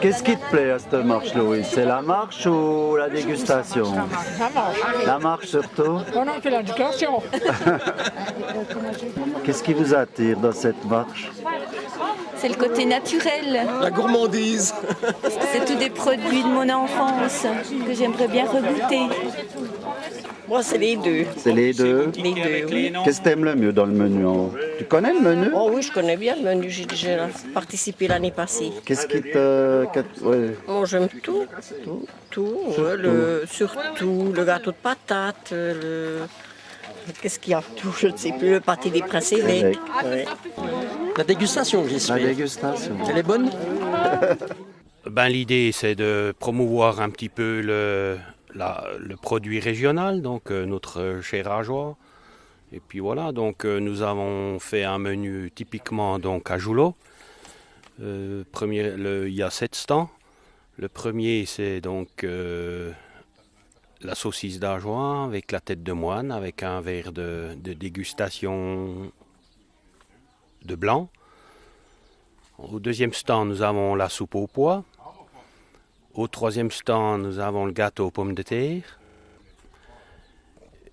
Qu'est-ce qui te plaît à cette marche, Louis? C'est la marche ou la dégustation? La marche. La marche surtout. On a fait la dégustation. Qu'est-ce qui vous attire dans cette marche? C'est le côté naturel. La gourmandise. C'est tous des produits de mon enfance que j'aimerais bien regoûter. Moi, c'est les deux. C'est les deux. Les deux, oui. Qu'est-ce que t'aimes le mieux dans le menu? Tu connais le menu? Oh oui, je connais bien le menu. J'ai déjà participé l'année passée. Qu'est-ce qui te... ouais. Oh, j'aime tout. Tout. Ouais, surtout le gâteau de patates. Qu'est-ce qu'il y a? Tout, je ne sais plus. Le pâté des princes évêques. Ouais. La dégustation, j'y suis. La dégustation. Elle est bonne? L'idée, c'est de promouvoir un petit peu le produit régional, donc notre cher Ajoie. Et puis voilà, donc nous avons fait un menu typiquement donc à Joulot. Il y a 7 stands. Le premier, c'est donc la saucisse d'Ajoie avec la tête de moine, avec un verre de dégustation de blanc. Au deuxième stand, nous avons la soupe aux pois. Au troisième stand, nous avons le gâteau aux pommes de terre.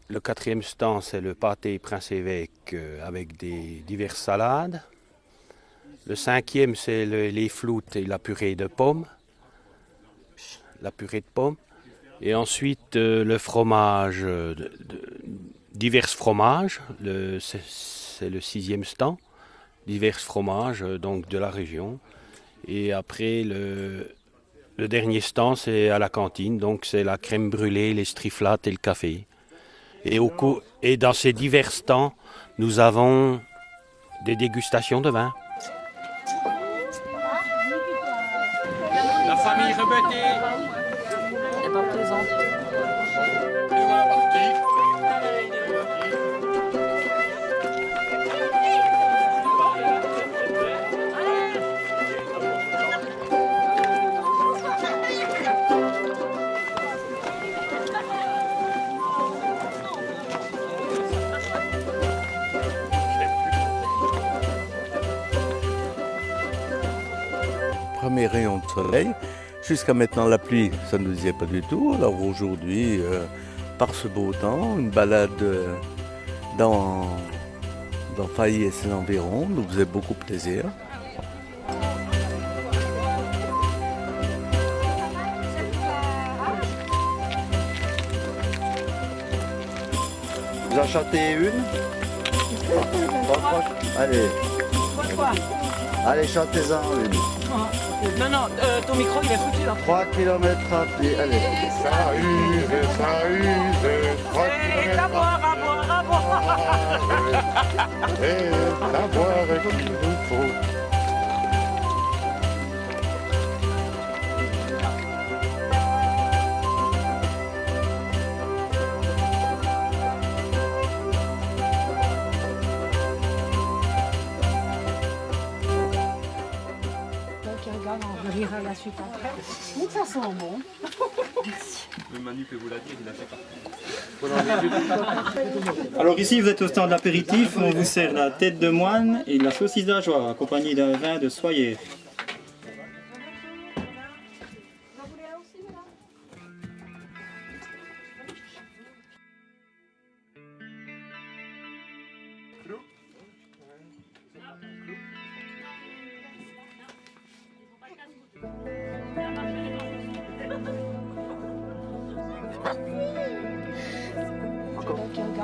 Le quatrième stand, c'est le pâté Prince Évêque avec des diverses salades. Le cinquième, c'est les floutes et la purée de pommes. La purée de pommes. Et ensuite, le fromage, divers fromages. C'est le sixième stand. Divers fromages donc de la région. Et après, le dernier stand, c'est à la cantine. Donc, c'est la crème brûlée, les striflates et le café. Et dans ces divers stands, nous avons des dégustations de vin. La famille Rebeté. C'est pas plaisant. Premier rayon de soleil. Jusqu'à maintenant, la pluie, ça ne nous disait pas du tout. Alors aujourd'hui, par ce beau temps, une balade dans Failly et ses environs nous faisait beaucoup plaisir. Vous en chantez une? Allez. Allez, chantez-en une. Non, ton micro, il est foutu là. 3 km à pied, allez. Ça use, 3 Et à boire, à boire, à boire. Et savoir qu'il nous faut. On verra la suite après. Mais ça sent bon. Le Manu peut vous la dire, il a fait pas. Alors ici, vous êtes au stand de l'apéritif. On vous sert la tête de moine et la saucisse d'Ajoie, accompagnée d'un vin de Soyer.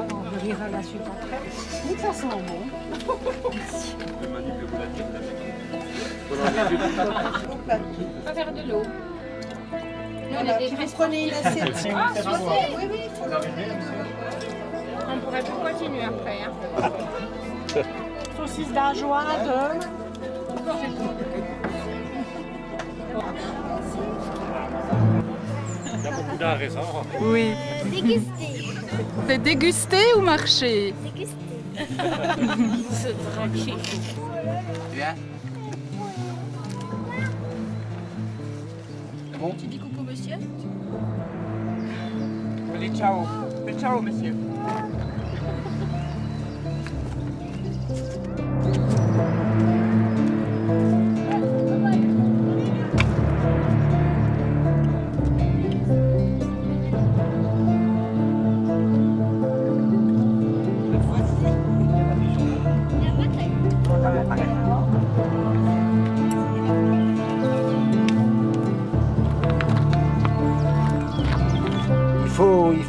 On verra la suite après. Mais ça sent bon. Le Manu peut vous la dire, il a fait On va faire de l'eau. Vous prenez une assiette. Oui, oui, il faut On pourrait plus continuer après. Hein. saucisse d'Ajoie de... Il y a beaucoup d'art récent. Oui. Déguster. C'est déguster ou marcher? Déguster. C'est tranquille. Bien. C'est bon? Tu dis coucou monsieur? Allez, ciao. Ciao, monsieur.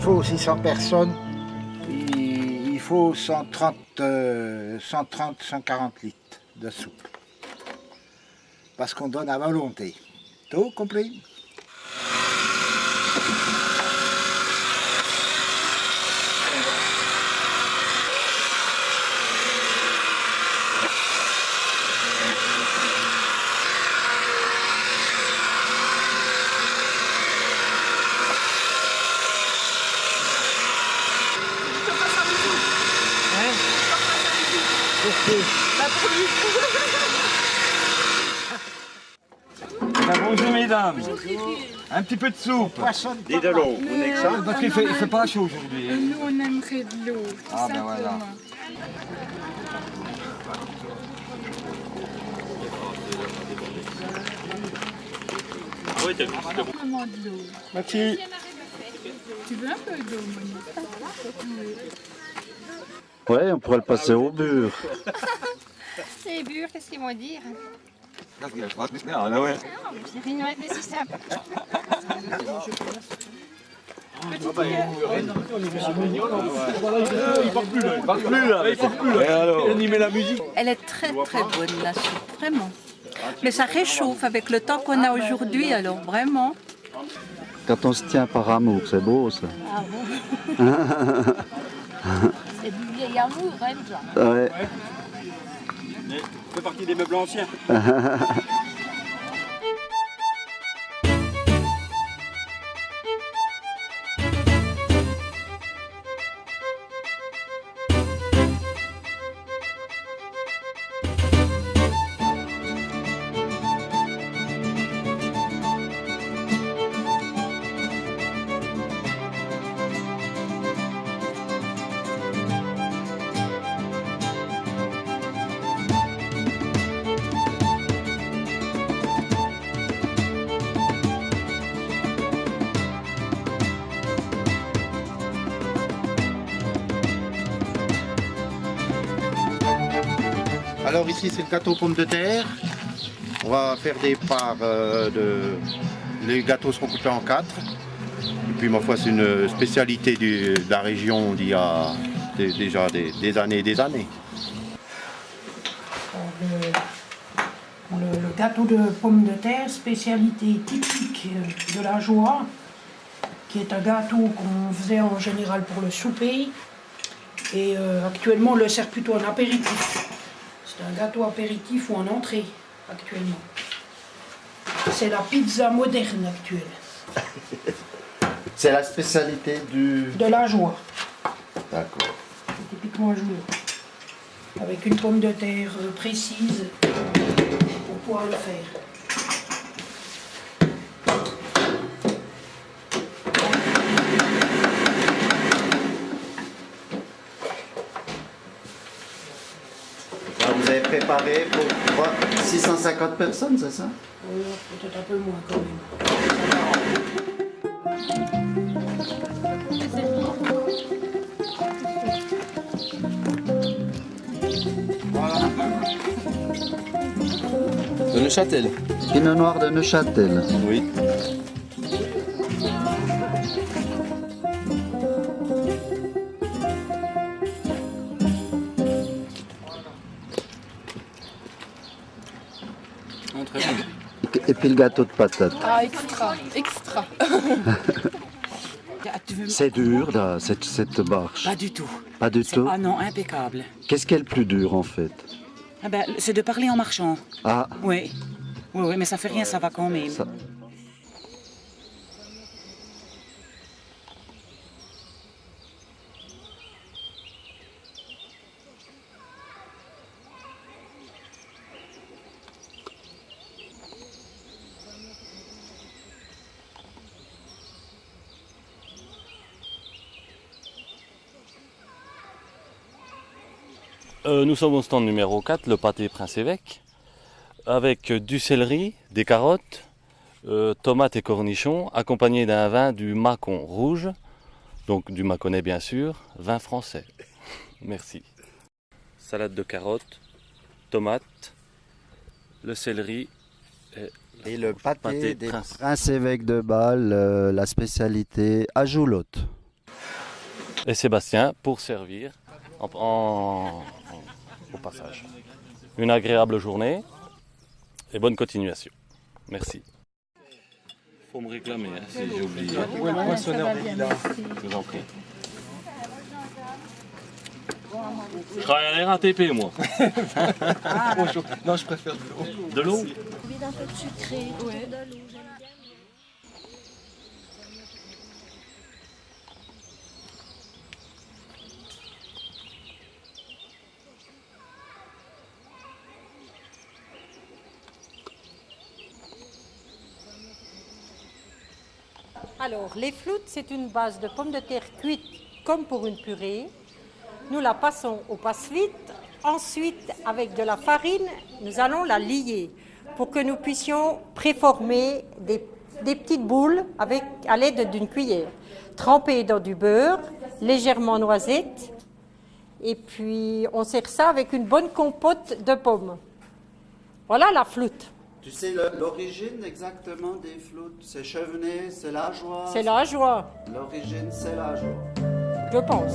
faut 600 personnes, il faut 140 litres de soupe. Parce qu'on donne à volonté. Tout compris? Bonjour mesdames. Un petit peu de soupe. Et de l'eau. Parce qu'il fait pas chaud aujourd'hui. Nous, on aimerait de l'eau, tout Ah, ben simplement. voilà. Vraiment de l'eau. Merci. Tu veux un peu d'eau, Monique? Ouais, on pourrait le passer au bur. Les burs, qu'est-ce qu'ils vont dire? Ah, C'est rien de si simple. Elle est très très bonne la soupe, vraiment. Mais ça réchauffe avec le temps qu'on a aujourd'hui, alors vraiment. Quand on se tient par amour, c'est beau ça. Ah bon? C'est du vieil amour, hein, ça. Ouais. Ça fait partie des meubles anciens. Alors ici c'est le gâteau aux pommes de terre. On va faire des parts Les gâteaux seront coupés en 4. Et puis ma foi c'est une spécialité de la région d'il y a déjà des années et des années. Le gâteau de pommes de terre, spécialité typique de la Joie, qui est un gâteau qu'on faisait en général pour le souper. Et actuellement on le sert plutôt en apéritif. C'est un gâteau apéritif ou en entrée actuellement. C'est la pizza moderne actuelle. C'est la spécialité de la Joie. D'accord. C'est typiquement joué. Avec une pomme de terre précise pour pouvoir le faire. Vous avez préparé pour 650 personnes, c'est ça? Peut-être un peu moins quand même. De Neuchâtel. Pinot noir de Neuchâtel. Oui. Et puis le gâteau de patates. Ah, extra, extra. C'est dur là, cette marche. Pas du tout. Pas du tout? Ah non, impeccable. Qu'est-ce qui est le plus dur en fait? Ah ben, c'est de parler en marchant. Ah. Oui. Oui, mais ça fait rien, ça va quand même. Nous sommes au stand numéro 4, le pâté Prince-Évêque, avec du céleri, des carottes, tomates et cornichons, accompagnés d'un vin du Mâcon rouge, donc du Mâconnais bien sûr, vin français. Merci. Salade de carottes, tomates, le céleri et le pâté des Prince-Évêque de Bâle, la spécialité à Joulotte. et Sébastien pour servir au passage. Une agréable journée et bonne continuation. Merci. Faut me réclamer hein, si j'ai oublié. Où est le poinçonneur des lilas? Je vous en prie. Je travaille à la RATP moi. Non, je préfère de l'eau. De l'eau? Un peu de sucré, de l'eau, j'aime bien. Alors, les floutes, c'est une base de pommes de terre cuites comme pour une purée. Nous la passons au passe-vite. Ensuite, avec de la farine, nous allons la lier pour que nous puissions préformer des petites boules à l'aide d'une cuillère, trempées dans du beurre, légèrement noisette. Et puis, on sert ça avec une bonne compote de pommes. Voilà la floute. Tu sais l'origine exactement des floutes? C'est Chevenay, c'est la joie? C'est la joie. L'origine, c'est la joie. Je pense.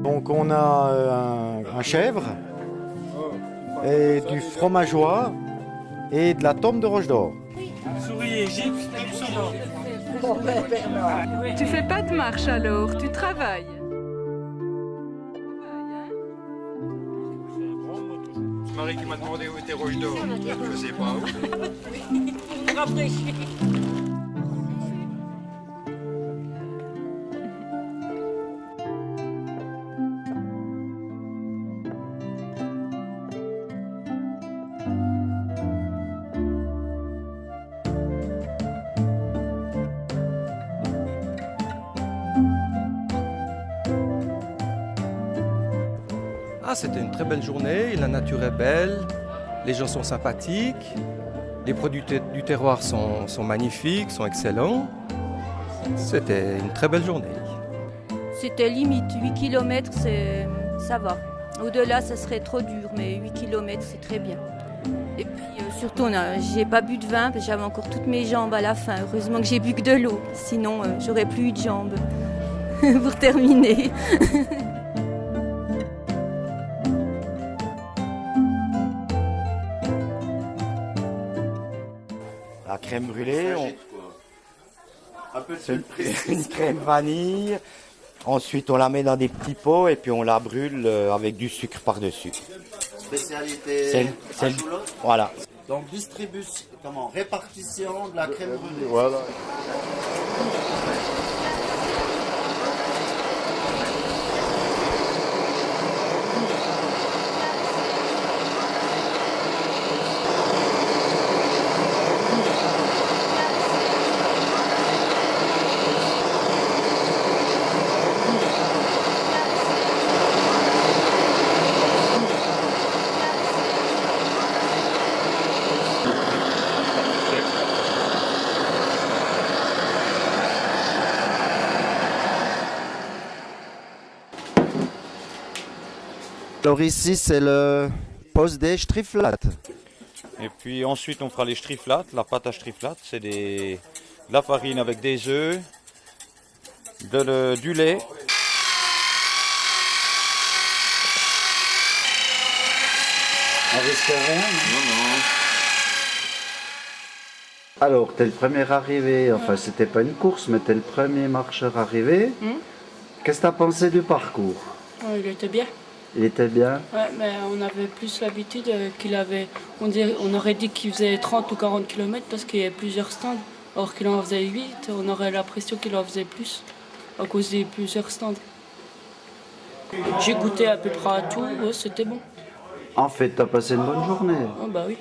Donc on a un chèvre, et du fromageois et de la tome de roche d'or. Souriez, gifle et du sonore. Tu fais pas de marche alors, tu travailles. C'est Marie qui m'a demandé où était roche d'or. Je sais pas où. Rafraîchis. Ah, c'était une très belle journée, la nature est belle, les gens sont sympathiques, les produits du terroir sont magnifiques, sont excellents. C'était une très belle journée. C'était limite, 8 km, ça va. Au-delà, ça serait trop dur, mais 8 km, c'est très bien. Et puis surtout, j'ai pas bu de vin, parce que j'avais encore toutes mes jambes à la fin. Heureusement que j'ai bu que de l'eau, sinon j'aurais plus eu de jambes pour terminer. La crème brûlée, C'est une crème vanille. Ensuite, on la met dans des petits pots et puis on la brûle avec du sucre par-dessus. Spécialité à Joulot. Voilà. Donc distribution, répartition de la crème brûlée. Voilà. Alors ici, c'est le poste des striflates. Et puis ensuite, on fera les striflates. La pâte à striflates, c'est de la farine avec des œufs, du lait. On risque rien, non? Alors, t'es le premier arrivé, enfin c'était pas une course, mais t'es le premier marcheur arrivé. Qu'est-ce que t'as pensé du parcours? Il était bien. Il était bien? Ouais, mais on avait plus l'habitude qu'il avait... On aurait dit qu'il faisait 30 ou 40 km parce qu'il y avait plusieurs stands. Or qu'il en faisait 8, on aurait l'impression qu'il en faisait plus à cause des plusieurs stands. J'ai goûté à peu près à tout, ouais, c'était bon. En fait, tu as passé une bonne journée. Ah bah oui.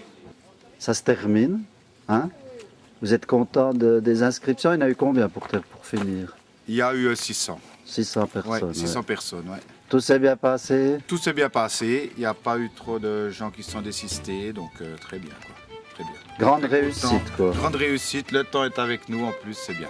Ça se termine. Hein? Vous êtes content des inscriptions? Il y en a eu combien pour finir? Il y a eu 600. 600 personnes. Ouais, 600 personnes, ouais. Tout s'est bien passé? Tout s'est bien passé. Il n'y a pas eu trop de gens qui se sont désistés, donc très bien, quoi. Très bien. Grande réussite, quoi. Grande réussite. Le temps est avec nous, en plus, c'est bien.